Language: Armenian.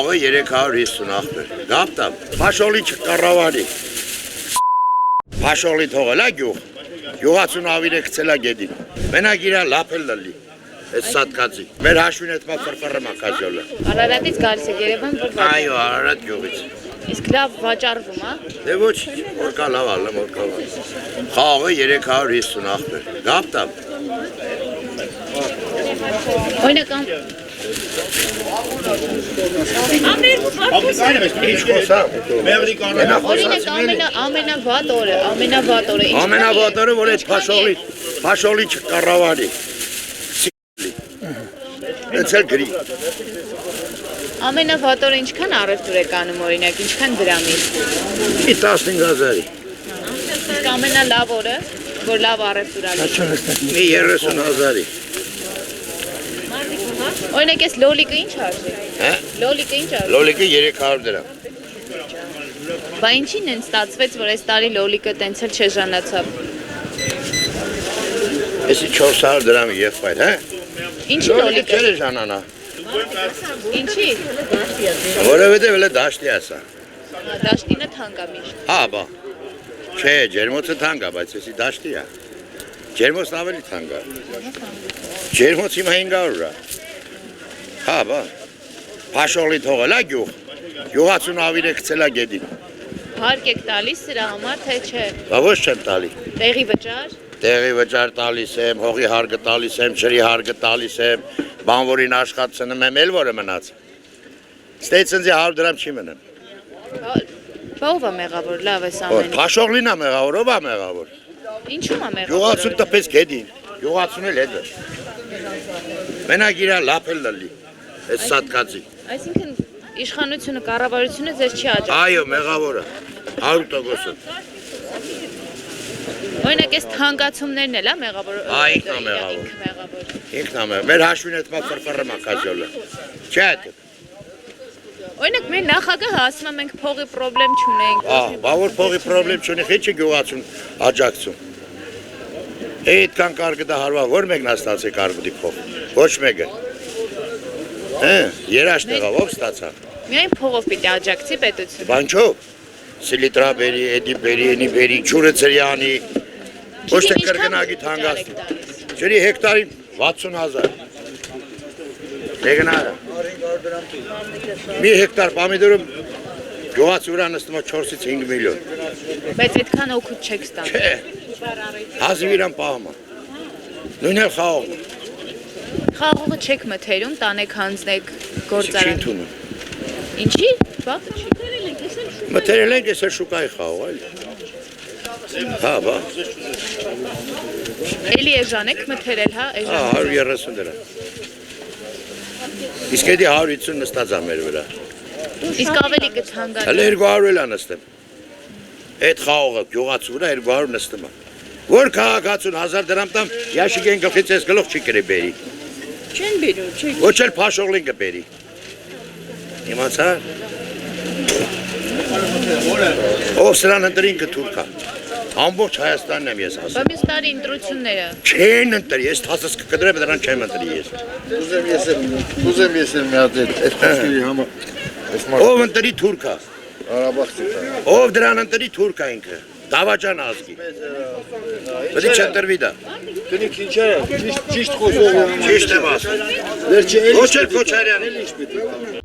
Խաղը 350 ախպեր, գապտամ, պաշոլի չկառավարի, պաշոլի թողել է գյուղ, գյուղացուն ավիր է կցել է գետին, մենակ իրա լապել լլի, ես սատկացի, մեր հաշվին էտ մա ֆրֆրը մակազյոլը։ Արարատից գալիս է Երևան, որ Այո, Արարատ գյուղից։ իսկ լավ վաճառվում, հա։ Դե ոչ, որ կա լավ ալը, որ կա լավ։ Խաղը 350 ախպեր, գապտամ։ Օրինական Ինչ խոսա։ Օրինակ ամենավատ օրը, Ամենավատ օրը, որ էտ պաշոլի չկառավարի, էց էլ գրի։ ամենավատ օրը ինչքան առևտուր է կանում օրինակ, ինչքան դրամի։ Մի 15,000-ի։ Իսկ ամենալավ օրը, որ լավ առևտուր ալի։ Մի 30,000-ի։ Օրինակ այս լոլիկը ինչ արժի։ Հա? Լոլիկը ինչ արժի։ Լոլիկը 300 դրամ։ Բա ինչին են ստացվեց, որ այս տարի լոլիկը տենց էլ չեժանացավ։ Էսի 400 դրամի եղբայր, հա? Ինչի լոլիկը։ Չէ ժանանա։ Ինչի։ Որովհետև էլ դաշտի ասա։ Դաշտինը թանկ է միշտ։ Հա, բա։ Չէ, ջերմոցը թանկ է, բայց էսի դաշտի է։ Ջերմոցն ավելի թանկ է։ Ջերմոցը հիմա 500 է։ Հա, բա։ Պաշոլի թողել է գյուղ։ Գյուղացուն ավիր է կցել է գետին։ Հարկ եք տալիս սրա համար, թե չէ։ Բա ոչ չեմ տալի։ Տեղի վճար։ Տեղի վճար տալիս եմ, հողի հարգը տալիս եմ, ջրի հարգը տալիս եմ, բանվորին աշխատցնում եմ, էլ որը մնաց։ Ստեյցնձի 100 դրամ չի մնան։ Բա ով է մեղավոր, լավ էս ամենը։ Պաշոլին է մեղավոր, ով է մեղավոր։ Ինչու՞մ է մեղավոր։ Գյուղացուն տպես գետին, գյուղացուն էլ հետ է։ Մենակ իրա լապել լլի, ես սատկացի։ Այսինքն իշխանությունը, կառավարությունը ձեզ չի աջակցում։ Այո, մեղավորը, 100%-ը։ Օրինակ այս թանկացումներն էլ է մեղավոր։ Ինքն է մեղավոր։ Ինքն է մեղավոր։ Մեր հաշվին էտ մա ֆրֆրը մակազյոլը։ Չէ՞ էտ։ Օրինակ մեր նախագահը ասում է մենք փողի խնդրեմ չունենք։ Բա որ փողի խնդրեմ չունի, քիչ գյուղացուն աջակցում։ Այդքան կարգը դա հարվա, որ մեկն է ստացել կարգուտի փող։ Ոչ մեկը։ Հա, երաշտեղով ով ստացա։ Միայն փողով պիտի աջակցի պետությունը։ Բանչով։ Սիլիտրա բերի, էդի բերի, էնի բերի, ջուրը ծրյանի։ Ոչ թե կրկնակի թանկացնում։ Ջրի հեկտարին 60,000։ Դեգնա։ Մի հեկտար պամիդորը գյուղացի վրա նստում է 4-ից 5 միլիոն։ Բայց այդքան օգուտ չեք ստանում։ Չէ։ Հազիվ իրան պահում է։ Նույն էլ խաղողը։ Խաղողը չեք մթերում, տանեք հանձնեք գործարան։ Չի ընդունում։ Ինչի՞։ Բախ չի։ Մթերել ենք ես էլ շուկայի խաղող, այլ։ Հա, բա։ Էլի էժանեք մթերել, հա, Հա, 130 դրամ։ Իսկ էդի 150 նստած է մեր վրա։ Իսկ ավելի կթանկանա։ Հələ 200 էլ է նստեմ։ Այդ խաղողը գյուղացու վրա 200 նստում է։ Որ քաղաքացուն 1000 դրամ տամ, ящիկեն գլխից ես գլուխ չի կրի բերի։ Չեն բերում, չի։ Ոչ էլ փաշողլին կբերի։ Իմացա։ Ով սրան ընտրին կթուրքա։ Ամբողջ Հայաստանն եմ ես ասում։ Բա մյուս տարի ընտրությունները։ Չեն ընտրի, ես թասս կկտրեմ, դրան չեմ ընտրի ես։ Ուզեմ ես մի հատ այդ խոսքերի համար։ Ով ընտրի թուրքա։ Արաբախցի։ Ով դրան ընտրի թուրքա ինքը։ Դավաճան ազգի։ Բդի չընտրվի դա։ Դնիկ ինչ է, ճիշտ խոսող։ Ճիշտ եմ ասում։ Վերջի Ոչ էլ Քոչարյանը։ էլ ինչ պետք է։